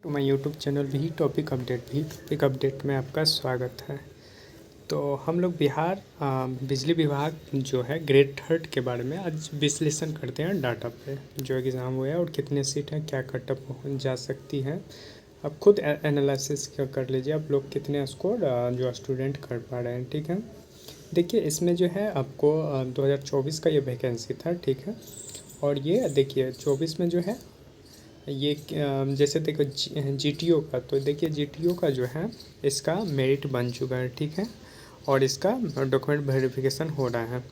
To my YouTube channel भी topic update में आपका स्वागत है। तो हम लोग बिहार बिजली विभाग जो है ग्रेड थर्ड के बारे में आज विश्लेषण करते हैं डाटा पे जो एग्ज़ाम हुआ है और कितने सीट हैं, क्या कटअप जा सकती है। आप खुद एनालिसिस कर लीजिए आप लोग कितने स्कोर जो स्टूडेंट कर पा रहे हैं। ठीक है, देखिए इसमें जो है आपको 2024 का ये वैकेंसी था। ठीक है, और ये देखिए 24 में जो है ये जैसे देखो जीटीओ का, तो देखिए जीटीओ का जो है इसका मेरिट बन चुका है। ठीक है, और इसका डॉक्यूमेंट वेरिफिकेशन हो रहा है।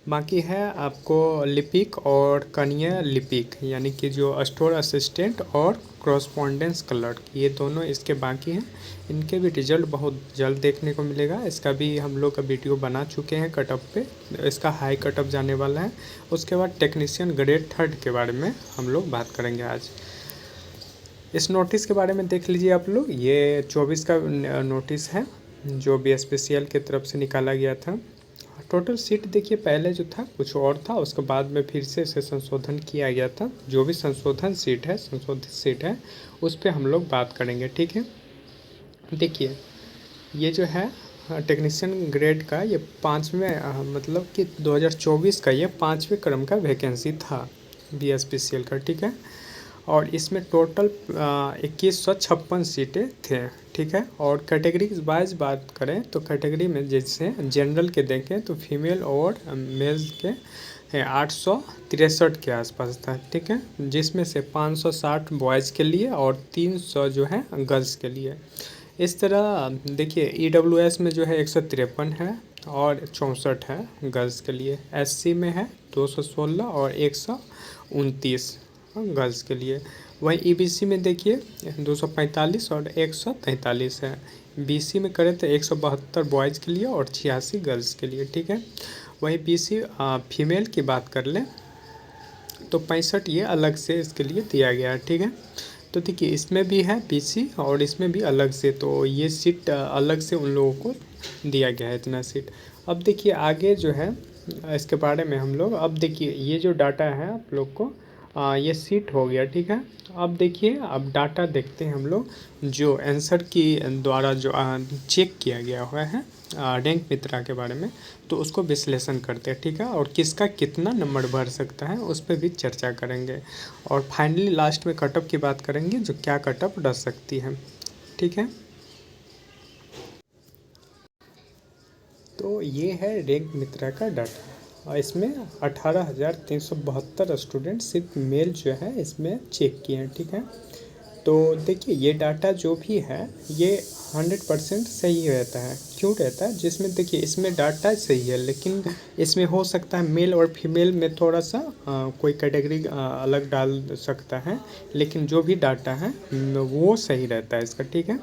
बाकी है आपको लिपिक और कन्या लिपिक यानी कि जो स्टोर असिस्टेंट और क्रॉसपॉन्डेंस क्लर्क, ये दोनों इसके बाकी हैं। इनके भी रिजल्ट बहुत जल्द देखने को मिलेगा। इसका भी हम लोग का वीडियो बना चुके हैं कटअप पे, इसका हाई कटअप जाने वाला है। उसके बाद टेक्नीशियन ग्रेड थर्ड के बारे में हम लोग बात करेंगे आज। इस नोटिस के बारे में देख लीजिए आप लोग, ये 24 का नोटिस है जो BSPCL की तरफ से निकाला गया था। टोटल सीट देखिए पहले जो था कुछ और था, उसके बाद में फिर से इसे संशोधन किया गया था। जो भी संशोधित सीट है उस पर हम लोग बात करेंगे। ठीक है, देखिए ये जो है टेक्नीशियन ग्रेड का ये पाँचवें मतलब कि 2024 का ये पाँचवें क्रम का वैकेंसी था BSPCL का। ठीक है, और इसमें टोटल 2156 सीटें थे। ठीक है, और कैटेगरी वाइज बात करें तो कैटेगरी में जैसे जनरल के देखें तो फीमेल और मेल के 863 के आसपास था। ठीक है, जिसमें से 560 बॉयज़ के लिए और 300 जो है गर्ल्स के लिए। इस तरह देखिए EWS में जो है 153 है और 64 है गर्ल्स के लिए। SC में है 216 और 129 गर्ल्स के लिए। वहीं EBC में देखिए 245 और 143 है। BC में करें तो 172 बॉयज़ के लिए और 86 गर्ल्स के लिए। ठीक है, वहीं BC फीमेल की बात कर लें तो 65 ये अलग से इसके लिए दिया गया है। ठीक है, तो देखिए इसमें भी है BC और इसमें भी अलग से, तो ये सीट अलग से उन लोगों को दिया गया है इतना सीट। अब देखिए आगे जो है इसके बारे में हम लोग, अब देखिए ये जो डाटा है आप लोग को ये सीट हो गया। ठीक है, अब देखिए अब डाटा देखते हैं हम लोग जो आंसर की द्वारा जो चेक किया गया हुआ है रैंक मित्रा के बारे में, तो उसको विश्लेषण करते हैं। ठीक है, और किसका कितना नंबर बढ़ सकता है उस पर भी चर्चा करेंगे, और फाइनली लास्ट में कटअप की बात करेंगे जो क्या कटअप रह सकती है। ठीक है, तो ये है रैंक मित्रा का डाटा और इसमें 18,372 स्टूडेंट सिर्फ मेल जो है इसमें चेक किए हैं। ठीक है, तो देखिए ये डाटा जो भी है ये 100% सही रहता है। क्यों रहता है, जिसमें देखिए इसमें डाटा सही है लेकिन इसमें हो सकता है मेल और फीमेल में थोड़ा सा कोई कैटेगरी अलग डाल सकता है, लेकिन जो भी डाटा है वो सही रहता है इसका। ठीक है,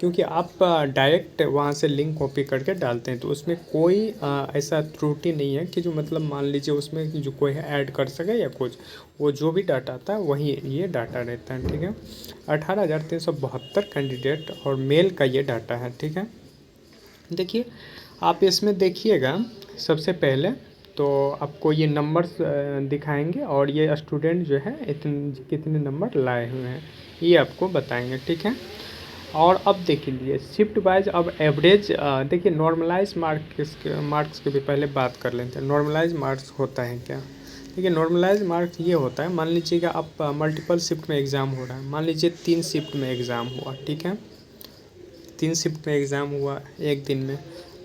क्योंकि आप डायरेक्ट वहाँ से लिंक कॉपी करके डालते हैं तो उसमें कोई ऐसा त्रुटि नहीं है कि जो मतलब मान लीजिए उसमें जो कोई ऐड कर सके या कुछ, वो जो भी डाटा आता है वही ये डाटा रहता है। ठीक है, 18,372 कैंडिडेट और मेल का ये डाटा है। ठीक है, देखिए आप इसमें देखिएगा सबसे पहले तो आपको ये नंबर्स दिखाएंगे और ये स्टूडेंट जो है इतने कितने नंबर लाए हुए हैं ये आपको बताएंगे। ठीक है, और अब देख लीजिए शिफ्ट वाइज अब एवरेज देखिए नॉर्मलाइज मार्क्स के भी पहले बात कर लेते हैं। नॉर्मलाइज मार्क्स होता है क्या, देखिए नॉर्मलाइज मार्क्स ये होता है, मान लीजिएगा आप मल्टीपल शिफ्ट में एग्ज़ाम हो रहा है, मान लीजिए 3 शिफ्ट में एग्ज़ाम हुआ। ठीक है, 3 शिफ्ट में एग्ज़ाम हुआ एक दिन में,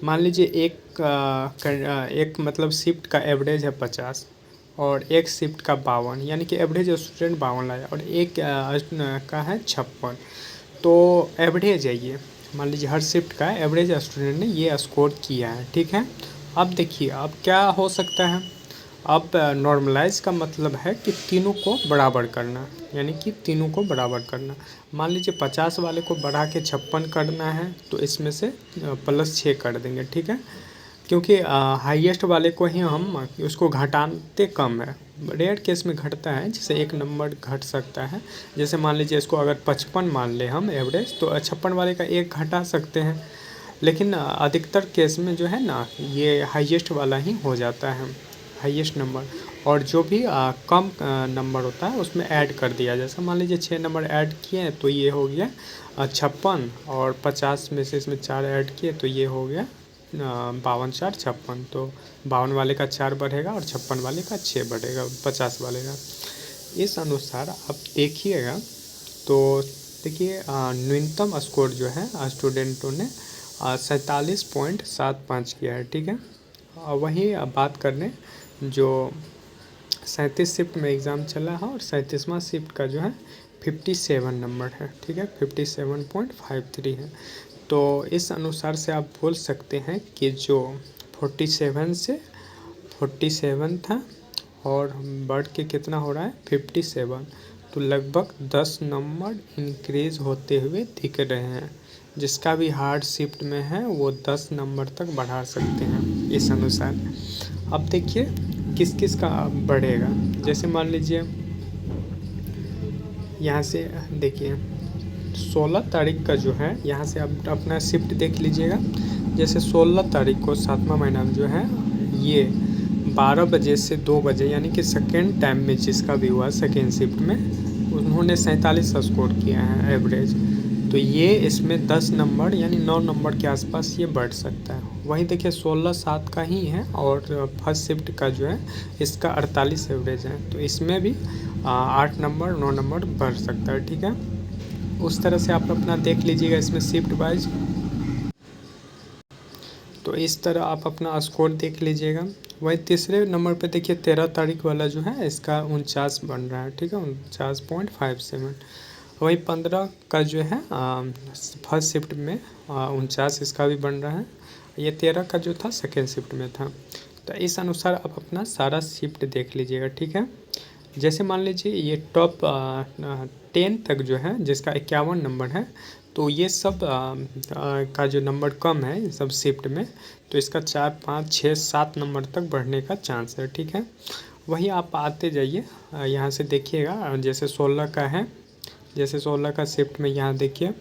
मान लीजिए एक मतलब शिफ्ट का एवरेज है 50 और एक शिफ्ट का 52, यानी कि एवरेज स्टूडेंट 52 लाया और एक का है 56, तो एवरेज है ये। मान लीजिए हर शिफ्ट का एवरेज स्टूडेंट ने ये स्कोर किया है। ठीक है, अब देखिए अब क्या हो सकता है, अब नॉर्मलाइज का मतलब है कि तीनों को बराबर करना, यानी कि तीनों को बराबर करना। मान लीजिए 50 वाले को बढ़ा के 56 करना है तो इसमें से +6 कर देंगे। ठीक है, क्योंकि हाईएस्ट वाले को ही हम उसको घटाते कम है, रेयर केस में घटता है, जैसे एक नंबर घट सकता है। जैसे मान लीजिए इसको अगर 55 मान ले हम एवरेज, तो 56 वाले का एक घटा सकते हैं, लेकिन अधिकतर केस में जो है ना ये हाईएस्ट वाला ही हो जाता है हाईएस्ट नंबर। और जो भी कम नंबर होता है उसमें ऐड कर दिया। जैसे मान लीजिए 6 नंबर ऐड किए हैं तो ये हो गया 56, और 50 में से इसमें 4 ऐड किए तो ये हो गया 52 4 56। तो 52 वाले का 4 बढ़ेगा और 56 वाले का 6 बढ़ेगा 50 वाले का। इस अनुसार आप देखिएगा तो देखिए न्यूनतम स्कोर जो है स्टूडेंटों ने 47.75 किया है, ठीक है। वहीं अब बात कर लें जो 37 शिफ्ट में एग्ज़ाम चला है और 37वां शिफ्ट का जो है 57 नंबर है, ठीक है, 57.53 है। तो इस अनुसार से आप बोल सकते हैं कि जो 47 से 47 था और बढ़ के कितना हो रहा है 57, तो लगभग 10 नंबर इंक्रीज होते हुए दिख रहे हैं। जिसका भी हार्ड शिफ्ट में है वो 10 नंबर तक बढ़ा सकते हैं इस अनुसार। अब देखिए किस किस का बढ़ेगा। जैसे मान लीजिए यहाँ से देखिए 16 तारीख का जो है, यहाँ से आप अपना शिफ्ट देख लीजिएगा। जैसे 16 तारीख को 7वां महीना जो है ये 12 बजे से 2 बजे यानी कि सेकेंड टाइम में जिसका भी हुआ सेकेंड शिफ्ट में उन्होंने 47 स्कोर किया है एवरेज। तो ये इसमें 10 नंबर यानी 9 नंबर के आसपास ये बढ़ सकता है। वहीं देखिए 16/7 का ही है और फर्स्ट शिफ्ट का जो है इसका 48 एवरेज है, तो इसमें भी 8 नंबर 9 नंबर बढ़ सकता है, ठीक है। उस तरह से आप अपना देख लीजिएगा इसमें शिफ्ट वाइज। तो इस तरह आप अपना स्कोर देख लीजिएगा। वही तीसरे नंबर पे देखिए 13 तारीख वाला जो है इसका 49 बन रहा है, ठीक है, 49.57। वही 15 का जो है फर्स्ट शिफ्ट में 49 इसका भी बन रहा है। ये 13 का जो था सेकेंड शिफ्ट में था। तो इस अनुसार आप अपना सारा शिफ्ट देख लीजिएगा, ठीक है। जैसे मान लीजिए ये टॉप 10 तक जो है जिसका 51 नंबर है, तो ये सब का जो नंबर कम है ये सब शिफ्ट में, तो इसका 4 5 6 7 नंबर तक बढ़ने का चांस है, ठीक है। वही आप आते जाइए यहाँ से देखिएगा। जैसे 16 का है, जैसे 16 का शिफ्ट में यहाँ देखिए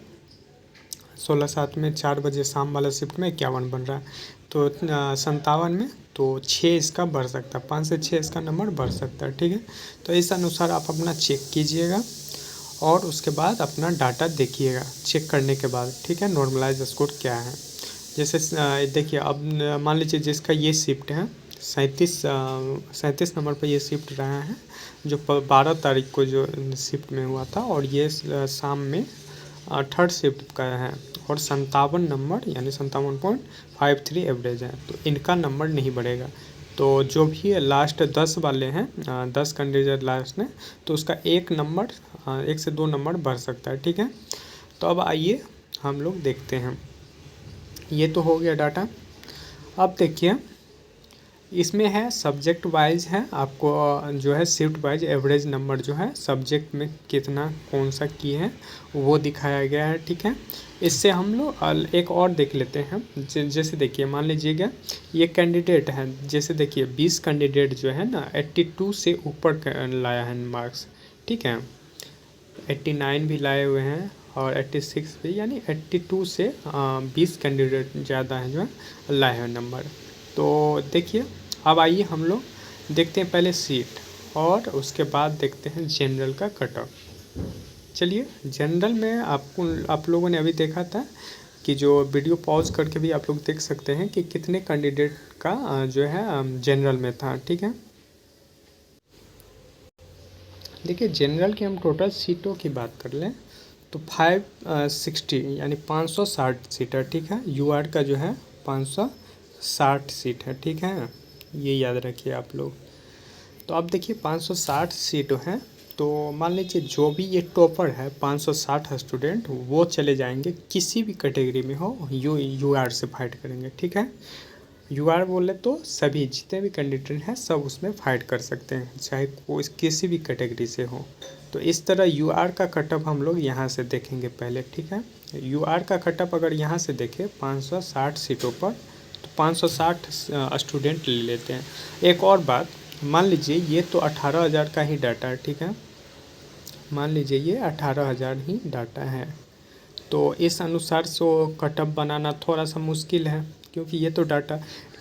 16/7 में 4 बजे शाम वाला शिफ्ट में 51 बन रहा है। तो 57 में तो 6 इसका बढ़ सकता है, 5 से 6 इसका नंबर बढ़ सकता है, ठीक है। तो इस अनुसार आप अपना चेक कीजिएगा और उसके बाद अपना डाटा देखिएगा चेक करने के बाद, ठीक है, नॉर्मलाइज स्कोर क्या है। जैसे देखिए अब मान लीजिए जिसका ये शिफ्ट है 37 नंबर पर ये शिफ्ट रहा है जो 12 तारीख को जो शिफ्ट में हुआ था, और ये शाम में थर्ड शिफ्ट का है और 57 नंबर यानी 57.53 एवरेज है। तो इनका नंबर नहीं बढ़ेगा। तो जो भी लास्ट 10 वाले हैं 10 कैंडिडेट लास्ट में, तो उसका एक नंबर 1 से 2 नंबर बढ़ सकता है, ठीक है। तो अब आइए हम लोग देखते हैं। ये तो हो गया डाटा। अब देखिए इसमें है सब्जेक्ट वाइज है, आपको जो है शिफ्ट वाइज एवरेज नंबर जो है सब्जेक्ट में कितना कौन सा की है वो दिखाया गया है, ठीक है। इससे हम लोग एक और देख लेते हैं। जैसे देखिए मान लीजिएगा ये कैंडिडेट है, जैसे देखिए 20 कैंडिडेट जो है ना 82 से ऊपर लाया है मार्क्स, ठीक है, 89 भी लाए हुए हैं और 86 भी, यानी 82 से 20 कैंडिडेट ज़्यादा हैं जो है लाए हैं नंबर। तो देखिए अब आइए हम लोग देखते हैं पहले सीट और उसके बाद देखते हैं जनरल का कट ऑफ। चलिए जनरल में आप लोगों ने अभी देखा था कि जो वीडियो पॉज करके भी आप लोग देख सकते हैं कि कितने कैंडिडेट का जो है जनरल में था, ठीक है। देखिए जनरल की हम टोटल सीटों की बात कर लें तो 560 यानी 560 सीट है, ठीक है। यूआर का जो है 560 सीट है, ठीक है, ये याद रखिए आप लोग। तो अब देखिए 560 सीट हैं, तो मान लीजिए जो भी ये टॉपर है 560 स्टूडेंट वो चले जाएंगे किसी भी कैटेगरी में हो, यूआर से फाइट करेंगे, ठीक है। यूआर बोले तो सभी जितने भी कैंडिडेट हैं सब उसमें फाइट कर सकते हैं, चाहे कोई किसी भी कैटेगरी से हो। तो इस तरह यूआर का कटअप हम लोग यहाँ से देखेंगे पहले, ठीक है। यूआर का कटअप अगर यहाँ से देखें 560 सीटों पर, तो 560 स्टूडेंट ले लेते हैं। एक और बात, मान लीजिए ये तो 18,000 का ही डाटा है, ठीक है, मान लीजिए ये 18,000 ही डाटा है। तो इस अनुसार से कटअप बनाना थोड़ा सा मुश्किल है क्योंकि ये तो डाटा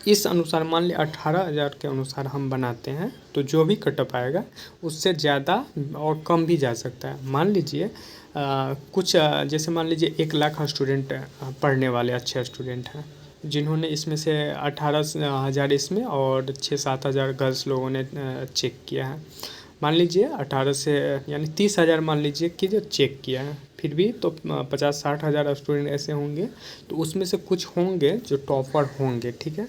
इस अनुसार मान लिया 18,000 के अनुसार हम बनाते हैं तो जो भी कटअप आएगा उससे ज़्यादा और कम भी जा सकता है। मान लीजिए कुछ जैसे मान लीजिए 1,00,000 स्टूडेंट पढ़ने वाले अच्छे स्टूडेंट हैं, जिन्होंने इसमें से 18,000 इसमें और 6-7,000 गर्ल्स लोगों ने चेक किया है। मान लीजिए 18 से यानी 30,000 मान लीजिए कि जो चेक किया है, फिर भी तो 50-60,000 स्टूडेंट ऐसे होंगे, तो उसमें से कुछ होंगे जो टॉपर होंगे, ठीक है,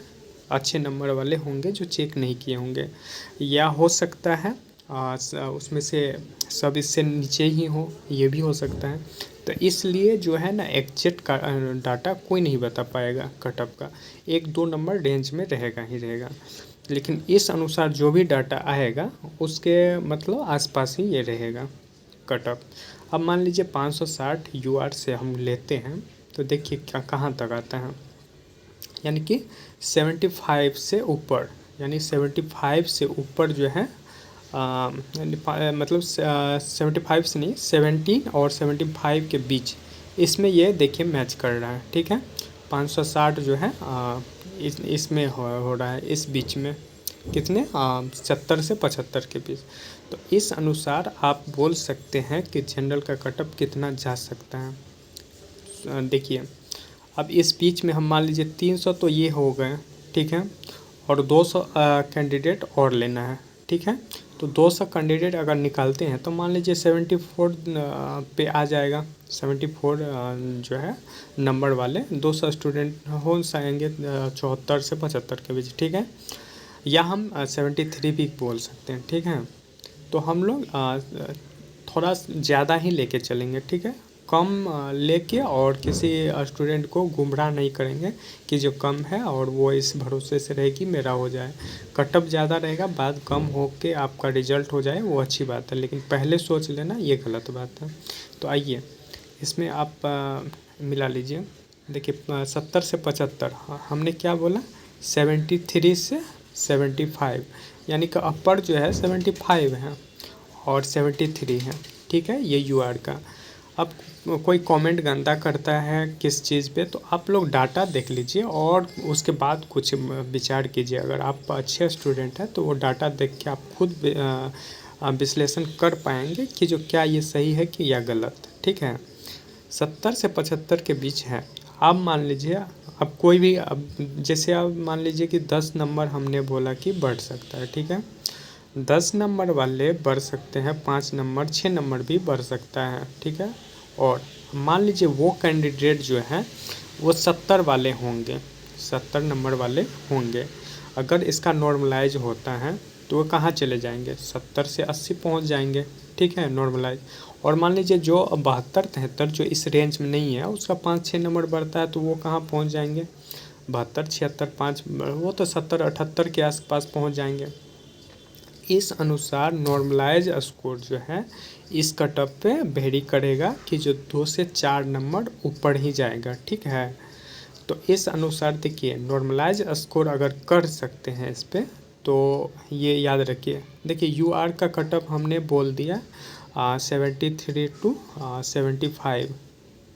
अच्छे नंबर वाले होंगे जो चेक नहीं किए होंगे, या हो सकता है उसमें से सब इससे नीचे ही हो, ये भी हो सकता है। तो इसलिए जो है ना एग्जैक्ट का डाटा कोई नहीं बता पाएगा कटअप का, 1-2 नंबर रेंज में रहेगा ही रहेगा, लेकिन इस अनुसार जो भी डाटा आएगा उसके मतलब आसपास ही ये रहेगा कटअप। अब मान लीजिए 560 यूआर से हम लेते हैं तो देखिए क्या कहाँ तक आता है, यानी कि 75 से ऊपर, यानी 75 से ऊपर जो है मतलब 75 से नहीं 17 और 75 के बीच, इसमें ये देखिए मैच कर रहा है, ठीक है। 560 जो है इसमें हो रहा है, इस बीच में कितने 70 से 75 के बीच। तो इस अनुसार आप बोल सकते हैं कि जनरल का कटअप कितना जा सकता है। देखिए अब इस बीच में हम मान लीजिए 300 तो ये हो गए, ठीक है, और 200 कैंडिडेट और लेना है, ठीक है। तो 200 कैंडिडेट अगर निकालते हैं तो मान लीजिए 74 पे आ जाएगा। 74 जो है नंबर वाले 200 स्टूडेंट हो जाएंगे 74 से 75 के बीच, ठीक है, या हम 73 भी बोल सकते हैं, ठीक है। तो हम लोग थोड़ा ज़्यादा ही लेके चलेंगे, ठीक है, कम लेके, और किसी स्टूडेंट को गुमराह नहीं करेंगे कि जो कम है और वो इस भरोसे से रहे कि मेरा हो जाए। कटअप ज़्यादा रहेगा, बाद कम हो के आपका रिजल्ट हो जाए वो अच्छी बात है, लेकिन पहले सोच लेना ये गलत बात है। तो आइए इसमें आप मिला लीजिए। देखिए 70 से 75 हमने क्या बोला, 73 से 75, यानी कि अपर जो है 75 है और 73 है, ठीक है, ये यूआर का। अब कोई कमेंट गंदा करता है किस चीज़ पे, तो आप लोग डाटा देख लीजिए और उसके बाद कुछ विचार कीजिए। अगर आप अच्छे स्टूडेंट हैं तो वो डाटा देख के आप खुद विश्लेषण कर पाएंगे कि जो क्या ये सही है कि या गलत, ठीक है। 70 से 75 के बीच है। आप मान लीजिए अब कोई भी, अब जैसे आप मान लीजिए कि 10 नंबर हमने बोला कि बढ़ सकता है, ठीक है, 10 नंबर वाले बढ़ सकते हैं, 5 नंबर 6 नंबर भी बढ़ सकता है, ठीक है। और मान लीजिए वो कैंडिडेट जो है वो 70 वाले होंगे, 70 नंबर वाले होंगे, अगर इसका नॉर्मलाइज होता है तो वो कहाँ चले जाएंगे, 70 से 80 पहुँच जाएंगे, ठीक है, नॉर्मलाइज। और मान लीजिए जो 72-73 जो इस रेंज में नहीं है उसका 5-6 नंबर बढ़ता है तो वो कहाँ पहुँच जाएंगे, 72-76-5, वो तो 70-78 के आसपास पहुँच जाएंगे। इस अनुसार नॉर्मलाइज स्कोर जो है इस कटअप पे वेरी करेगा कि जो 2 से 4 नंबर ऊपर ही जाएगा, ठीक है। तो इस अनुसार देखिए नॉर्मलाइज स्कोर अगर कर सकते हैं इस पे तो ये याद रखिए। देखिए यूआर का कटअप हमने बोल दिया 73 to 75,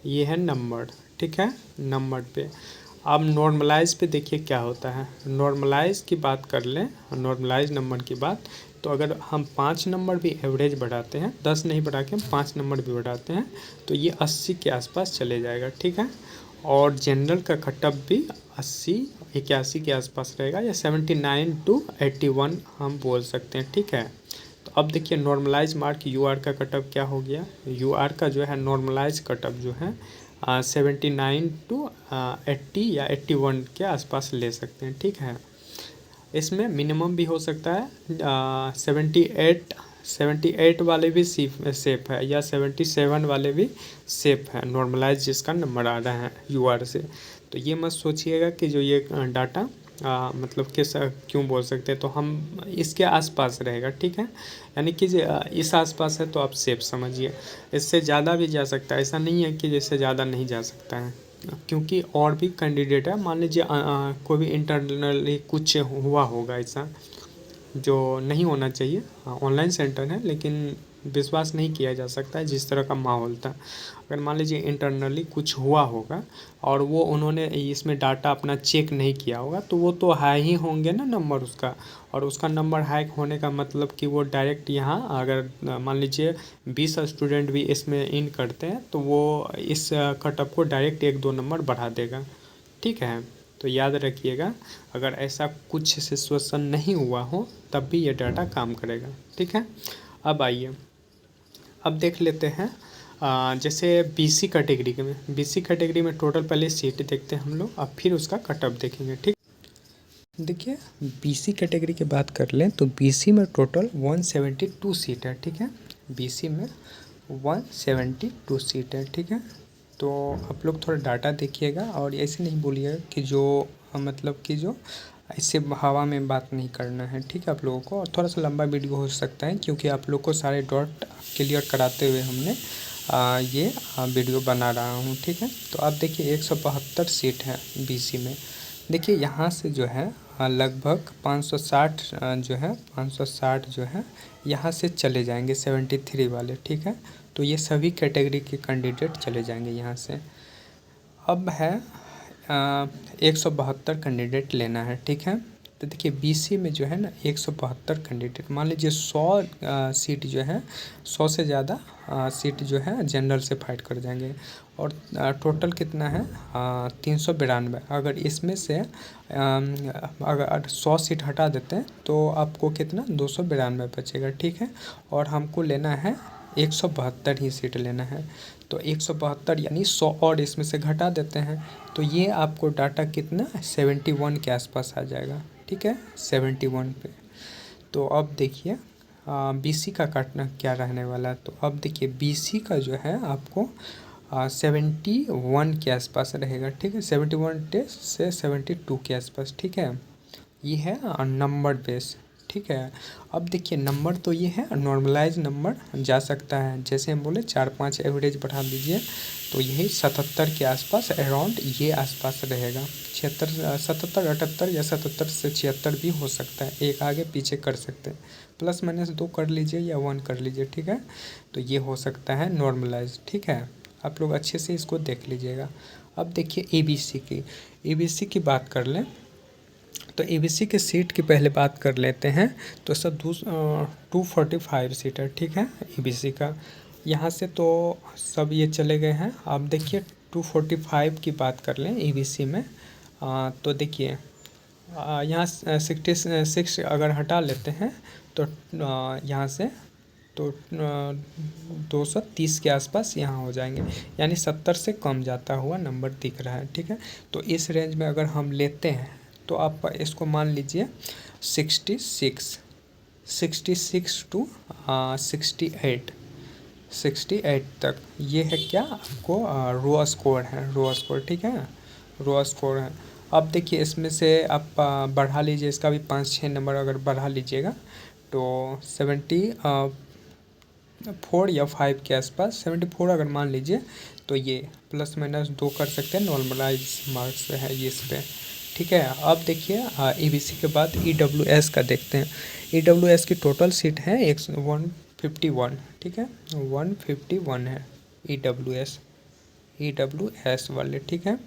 ये है नंबर, ठीक है, नंबर पे। अब नॉर्मलाइज पे देखिए क्या होता है। नॉर्मलाइज की बात कर लें, नॉर्मलाइज नंबर की बात, तो अगर हम 5 नंबर भी एवरेज बढ़ाते हैं, 10 नहीं बढ़ा के हम 5 नंबर भी बढ़ाते हैं तो ये 80 के आसपास चले जाएगा, ठीक है। और जनरल का कटअप भी 80-81 के आसपास रहेगा, या 79 to 81 हम बोल सकते हैं, ठीक है। तो अब देखिए नॉर्मलाइज मार्क यूआर का कटअप क्या हो गया, यूआर का जो है नॉर्मलाइज कटअप जो है 79 to 80 या 81 के आसपास ले सकते हैं, ठीक है। इसमें मिनिमम भी हो सकता है 78 वाले भी सेफ है, या 77 वाले भी सेफ है, नॉर्मलाइज जिसका नंबर आ रहा है यूआर से। तो ये मत सोचिएगा कि जो ये डाटा मतलब किस क्यों बोल सकते हैं, तो हम इसके आसपास रहेगा, ठीक है, यानी कि इस आसपास है तो आप सेफ समझिए। इससे ज़्यादा भी जा सकता है, ऐसा नहीं है कि जैसे ज़्यादा नहीं जा सकता है, क्योंकि और भी कैंडिडेट है। मान लीजिए कोई भी इंटरनली कुछ हुआ होगा ऐसा जो नहीं होना चाहिए, ऑनलाइन सेंटर है लेकिन विश्वास नहीं किया जा सकता है जिस तरह का माहौल था। अगर मान लीजिए इंटरनली कुछ हुआ होगा और वो उन्होंने इसमें डाटा अपना चेक नहीं किया होगा तो वो तो हाई ही होंगे ना नंबर उसका, और उसका नंबर हाई होने का मतलब कि वो डायरेक्ट यहाँ अगर मान लीजिए 20 स्टूडेंट भी इसमें इन करते हैं तो वो इस कटअप को डायरेक्ट 1-2 नंबर बढ़ा देगा। ठीक है, तो याद रखिएगा, अगर ऐसा कुछ सिचुएशन नहीं हुआ हो तब भी ये डाटा काम करेगा। ठीक है, अब आइए अब देख लेते हैं जैसे बीसी कैटेगरी में टोटल पहले सीट देखते हैं हम लोग, अब फिर उसका कटअप देखेंगे। ठीक, देखिए बीसी कैटेगरी की बात कर लें तो बीसी में टोटल 172 सीट है। ठीक है, बीसी में 172 सीट है। ठीक है, तो आप लोग थोड़ा डाटा देखिएगा और ऐसे नहीं बोलिएगा कि जो मतलब कि जो ऐसे हवा में बात नहीं करना है। ठीक है, आप लोगों को, और थोड़ा सा लंबा वीडियो हो सकता है क्योंकि आप लोग को सारे डॉट क्लियर कराते हुए हमने ये वीडियो बना रहा हूँ। ठीक है, तो आप देखिए 172 सीट है बीसी में। देखिए यहाँ से जो है लगभग 560 जो है 560 जो है यहाँ से चले जाएंगे 73 वाले। ठीक है, तो ये सभी कैटेगरी के कैंडिडेट चले जाएंगे यहाँ से। अब है 172 कैंडिडेट लेना है। ठीक है, तो देखिए बीसी में जो है ना 172 कैंडिडेट, मान लीजिए 100 सीट जो है 100 से ज़्यादा सीट जो है जनरल से फाइट कर जाएंगे, और टोटल कितना है 392। अगर इसमें से अगर 100 सीट हटा देते हैं तो आपको कितना 292 बचेगा। ठीक है, और हमको लेना है 172 ही सीट लेना है, तो 172 यानी 100 और इसमें से घटा देते हैं तो ये आपको डाटा कितना 71 के आसपास आ जाएगा। ठीक है, 71 पे। तो अब देखिए बीसी का काटना क्या रहने वाला है, तो अब देखिए बीसी का जो है आपको 71 के आसपास रहेगा। ठीक है, 71 टेस्ट से 72 के आसपास। ठीक है, ये है नंबर बेस। ठीक है, अब देखिए नंबर तो ये है नॉर्मलाइज नंबर जा सकता है, जैसे हम बोले 4-5 एवरेज बढ़ा दीजिए तो यही 77 के आसपास अराउंड ये आसपास रहेगा। 76 77 78 या 77 से 76 भी हो सकता है, एक आगे पीछे कर सकते हैं, प्लस माइनस 2 कर लीजिए या 1 कर लीजिए। ठीक है, तो ये हो सकता है नॉर्मलाइज। ठीक है, आप लोग अच्छे से इसको देख लीजिएगा। अब देखिए एबीसी की बात कर लें तो एबीसी के सीट की पहले बात कर लेते हैं, तो सब 245 सीट है। ठीक है, एबीसी का यहाँ से तो सब ये चले गए हैं। अब देखिए 245 की बात कर लें एबीसी में, तो देखिए यहाँ 66 अगर हटा लेते हैं तो यहाँ से तो 230 के आसपास यहाँ हो जाएंगे, यानी 70 से कम जाता हुआ नंबर दिख रहा है। ठीक है, तो इस रेंज में अगर हम लेते हैं तो आप इसको मान लीजिए 66 टू 68 तक, ये है क्या आपको रो स्कोर है, रो स्कोर। ठीक है, रो स्कोर है। अब देखिए इसमें से आप बढ़ा लीजिए, इसका भी 5-6 नंबर अगर बढ़ा लीजिएगा तो 74 या 5 के आसपास, 74 अगर मान लीजिए तो ये प्लस माइनस 2 कर सकते हैं, नॉर्मलाइज मार्क्स है ये इस पर। ठीक है, अब देखिए एबीसी के बाद ईडब्ल्यूएस का देखते हैं। ईडब्ल्यूएस की टोटल सीट है 151। ठीक है, 151 है ईडब्ल्यूएस वाले। ठीक है,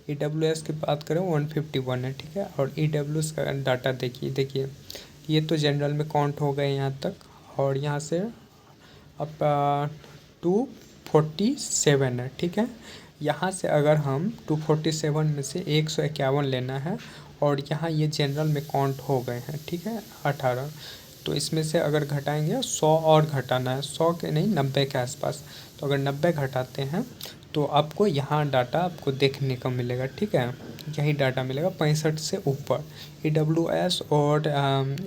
ईडब्ल्यूएस की बात करें 151 है। ठीक है, और ईडब्ल्यूएस का डाटा देखिए ये तो जनरल में काउंट हो गए यहाँ तक, और यहाँ से अब 247 है। ठीक है, यहाँ से अगर हम 247 में से 151 लेना है, और यहाँ ये जनरल में काउंट हो गए हैं। ठीक है, 18, तो इसमें से अगर घटाएंगे 100 और घटाना है, 100 के नहीं 90 के आसपास, तो अगर 90 घटाते हैं तो आपको यहाँ डाटा आपको देखने को मिलेगा। ठीक है, यही डाटा मिलेगा 65 से ऊपर। ईडब्ल्यूएस और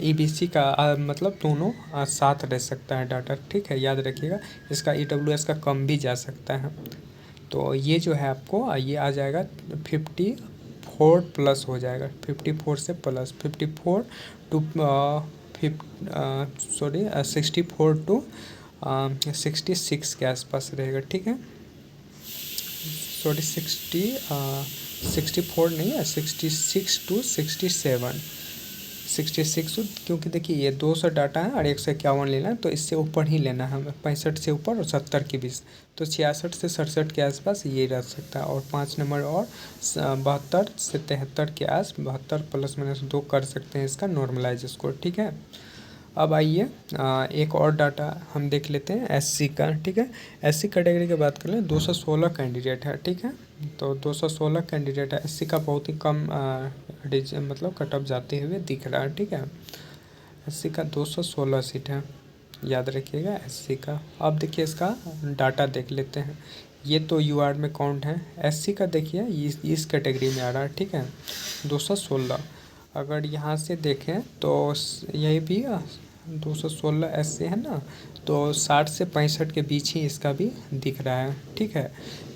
ईबीसी का मतलब दोनों साथ रह सकता है डाटा। ठीक है, याद रखिएगा, इसका ईडब्ल्यूएस का कम भी जा सकता है। तो ये जो है आपको ये आ जाएगा 54 प्लस हो जाएगा, 54 से प्लस 54 टू 64 टू 66 के आसपास रहेगा। ठीक है, 64 नहीं है, 66 टू 67, 66, क्योंकि देखिए ये 200 डाटा है और 151 लेना है, तो इससे ऊपर ही लेना है हमें, 65 से ऊपर और 70 के बीच। तो 66 से 67 के आसपास ये रह सकता है, और 5 नंबर और 72 से 73 के आस, 72 प्लस माइनस 2 कर सकते हैं इसका नॉर्मलाइज स्कोर। ठीक है, अब आइए एक और डाटा हम देख लेते हैं एससी का। ठीक है, एससी कैटेगरी की बात कर लें, 216 कैंडिडेट है। ठीक है, तो 216 कैंडिडेट है, एससी का बहुत ही कम मतलब कट ऑफ जाते हुए दिख रहा है। ठीक है, एससी का 216 सीट है, याद रखिएगा एससी का। अब देखिए इसका डाटा देख लेते हैं। ये तो यूआर में काउंट है, एससी का देखिए इस कैटेगरी में आ रहा है। ठीक है, 216 अगर यहाँ से देखें तो यही भी 216 एससी है ना, तो 60 से 65 के बीच ही इसका भी दिख रहा है। ठीक है,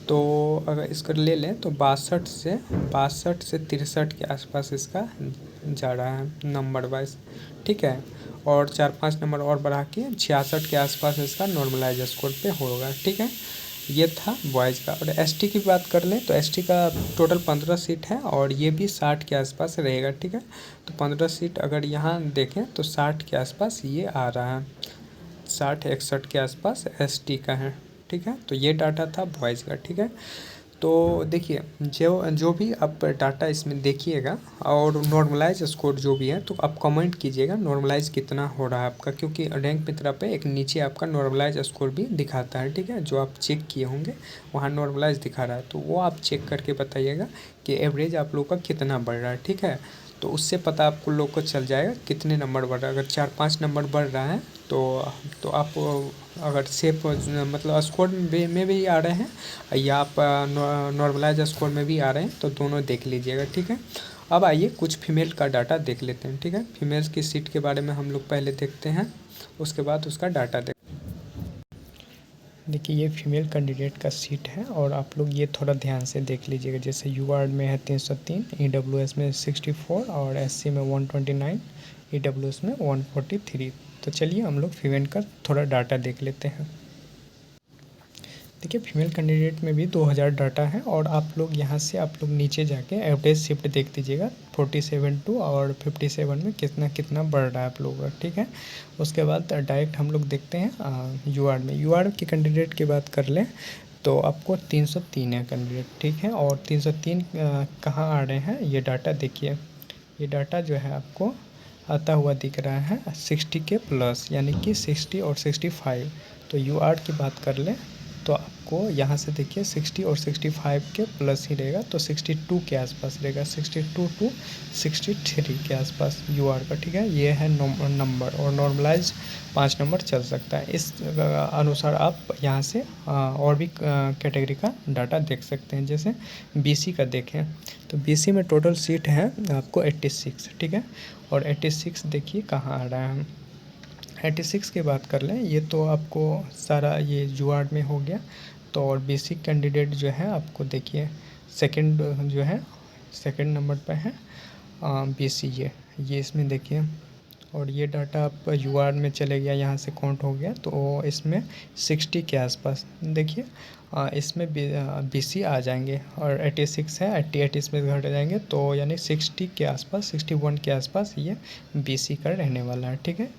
तो अगर इसका ले लें तो 62 से 63 के आसपास इसका जा रहा है नंबर वाइज। ठीक है, और 4-5 नंबर और बढ़ा के 66 के आसपास इसका नॉर्मलाइज स्कोर पे होगा। ठीक है, ये था बॉयज़ का। और एसटी की बात कर लें तो एसटी का टोटल 15 सीट है, और ये भी 60 के आसपास रहेगा। ठीक है, तो 15 सीट अगर यहाँ देखें तो 60 के आसपास ये आ रहा है, 60-61 के आसपास एसटी का है। ठीक है, तो ये डाटा था बॉयज़ का। ठीक है, तो देखिए जो जो भी आप डाटा इसमें देखिएगा और नॉर्मलाइज स्कोर जो भी है, तो आप कमेंट कीजिएगा नॉर्मलाइज कितना हो रहा है आपका, क्योंकि रैंक मित्रा पे एक नीचे आपका नॉर्मलाइज स्कोर भी दिखाता है। ठीक है, जो आप चेक किए होंगे वहाँ नॉर्मलाइज दिखा रहा है, तो वो आप चेक करके बताइएगा कि एवरेज आप लोग का कितना बढ़ रहा है। ठीक है, तो उससे पता आपको लोग को चल जाएगा कितने नंबर बढ़ रहा है। अगर 4-5 नंबर बढ़ रहा है तो आप अगर सेफ मतलब स्कोर में भी आ रहे हैं या आप नॉर्मलाइज स्कोर में भी आ रहे हैं, तो दोनों देख लीजिएगा। ठीक है, अब आइए कुछ फीमेल का डाटा देख लेते हैं। ठीक है, फीमेल्स की सीट के बारे में हम लोग पहले देखते हैं, उसके बाद उसका डाटा देखिए ये फीमेल कैंडिडेट का सीट है, और आप लोग ये थोड़ा ध्यान से देख लीजिएगा। जैसे यूआर में है 303, ईडब्ल्यूएस में 64 और एससी में 129, ईडब्ल्यूएस में 143। तो चलिए हम लोग फीमेल का थोड़ा डाटा देख लेते हैं। देखिए फीमेल कैंडिडेट में भी 2000 डाटा है, और आप लोग यहाँ से आप लोग नीचे जाके एवरेज शिफ्ट देख दीजिएगा 47 और 57 में कितना कितना बढ़ रहा है आप लोगों का। ठीक है, उसके बाद डायरेक्ट हम लोग देखते हैं यूआर में। यूआर की कैंडिडेट की बात कर लें तो आपको 303 है कैंडिडेट। ठीक है, और 303 कहाँ आ रहे हैं ये डाटा देखिए। ये डाटा जो है आपको आता हुआ दिख रहा है 60 के प्लस, यानी कि 60 और 65। तो यूआर की बात कर लें तो आपको यहाँ से देखिए 60 और 65 के प्लस ही रहेगा, तो 62 के आसपास रहेगा, 62 टू 63 के आसपास यूआर का। ठीक है, ये है नंबर, और नॉर्मलाइज 5 नंबर चल सकता है। इस अनुसार आप यहाँ से और भी कैटेगरी का डाटा देख सकते हैं। जैसे बीसी का देखें तो बीसी में टोटल सीट है आपको 86। ठीक है, और 86 देखिए कहाँ आ रहा है। 86 की बात कर लें, ये तो आपको सारा ये यूआर में हो गया। तो और बेसिक कैंडिडेट जो है आपको देखिए सेकंड जो है सेकंड नंबर पे है बीसी, ये इसमें देखिए। और ये डाटा आप यूआर में चले गया, यहाँ से काउंट हो गया, तो इसमें 60 के आसपास देखिए इसमें बीसी आ जाएंगे, और 86 है 88 इसमें घट जाएंगे, तो यानी 60 के आसपास 61 के आसपास ये बीसी का रहने वाला है। ठीक है,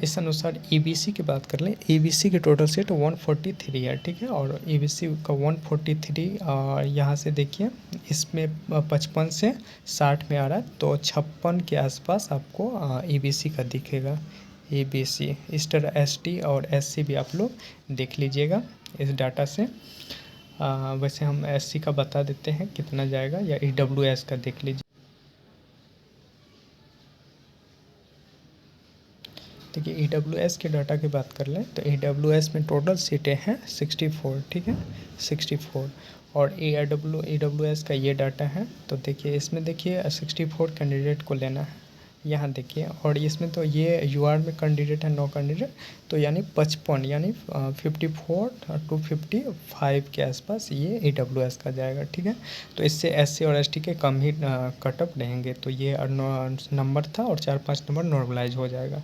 इस अनुसार ईबीसी की बात कर लें, ईबीसी की टोटल सीट 143 है। ठीक है, और ईबीसी का 143 यहाँ से देखिए इसमें 55 से 60 में आ रहा है, तो 56 के आसपास आपको ईबीसी का दिखेगा। ईबीसी इस तरह एसटी और एससी भी आप लोग देख लीजिएगा इस डाटा से। वैसे हम एससी का बता देते हैं कितना जाएगा, या ईडब्ल्यूएस का देख लीजिए। देखिए ईडब्ल्यूएस के डाटा की बात कर लें तो ईडब्ल्यूएस में टोटल सीटें हैं 64। ठीक है, 64, और ईडब्ल्यूएस का ये डाटा है। तो देखिए इसमें देखिए 64 कैंडिडेट को लेना है, यहाँ देखिए। और इसमें तो ये यूआर में कैंडिडेट है 9 कैंडिडेट, तो यानी 55 यानी 54 टू 55 के आसपास ये ईडब्ल्यूएस का जाएगा। ठीक है, तो इससे एससी और एसटी के कम ही कटअप रहेंगे, तो ये नंबर था, और 4-5 नंबर नॉर्मलाइज हो जाएगा।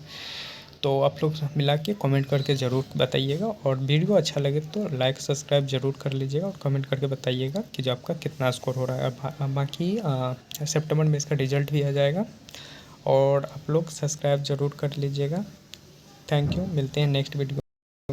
तो आप लोग मिला के कमेंट करके ज़रूर बताइएगा, और वीडियो अच्छा लगे तो लाइक सब्सक्राइब ज़रूर कर लीजिएगा, और कमेंट करके बताइएगा कि जो आपका कितना स्कोर हो रहा है। बाकी सितंबर में इसका रिजल्ट भी आ जाएगा, और आप लोग सब्सक्राइब ज़रूर कर लीजिएगा। थैंक यू, मिलते हैं नेक्स्ट वीडियो।